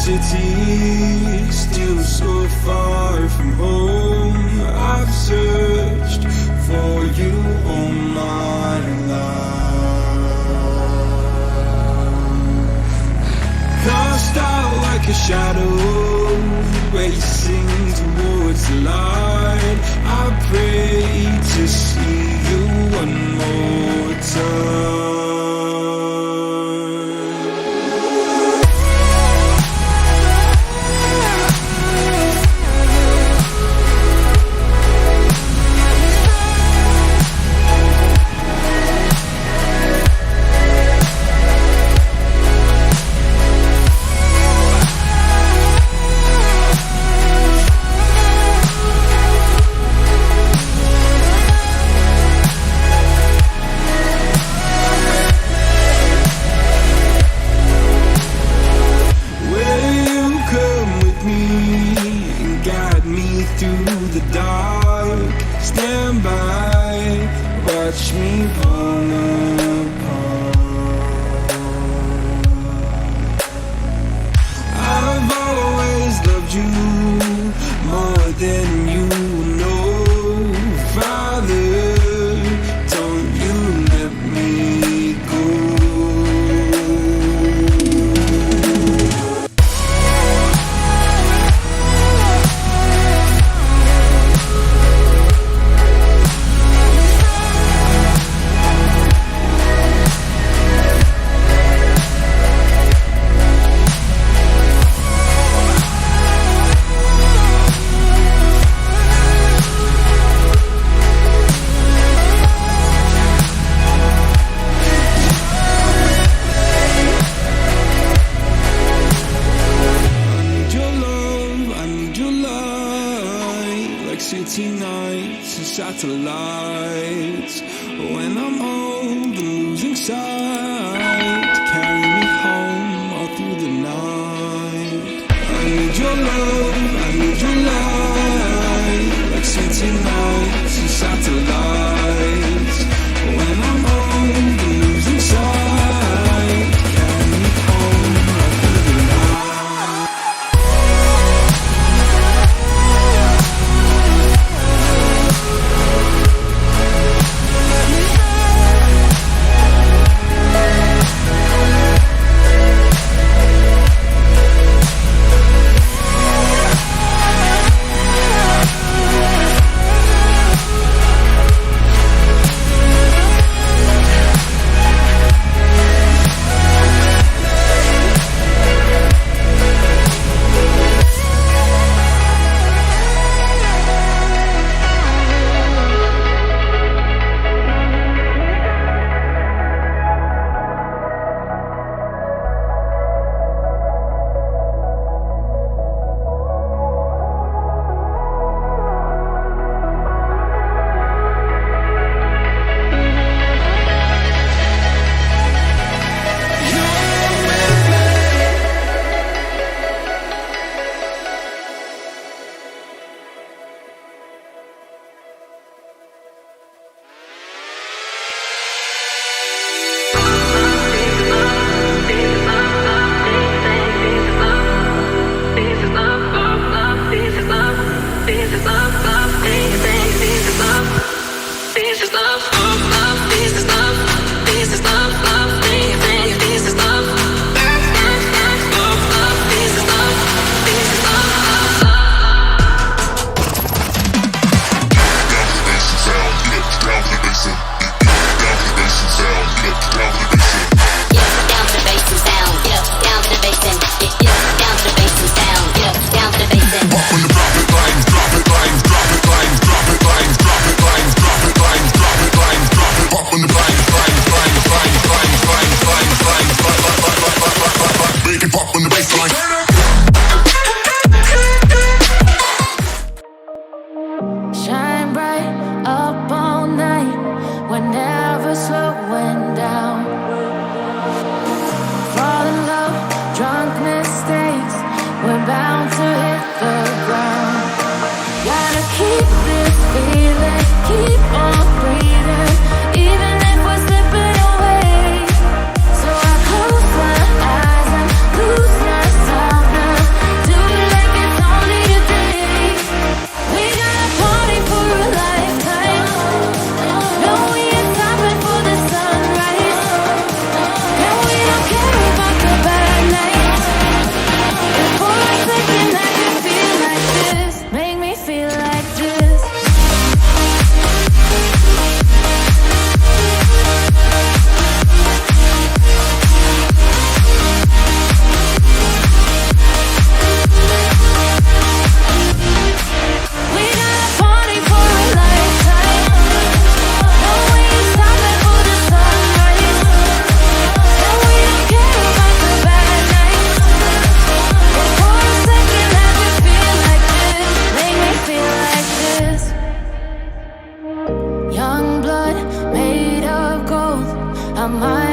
city, still so far from home. I've searched for you all my life. Cast out like a shadow, racing towards the light. I pray to see you one more time. Watch me fall apart. I've always loved you more than you know. Father, don't you let me go. City nights and satellites. When I'm old and losing sight, carry me home all through the night. I need your love, I need your light. Like city nights and satellites. When I'm old and losing sight, carry me home all through the night. Slipping away, so I close my eyes and lose my sight. my mind.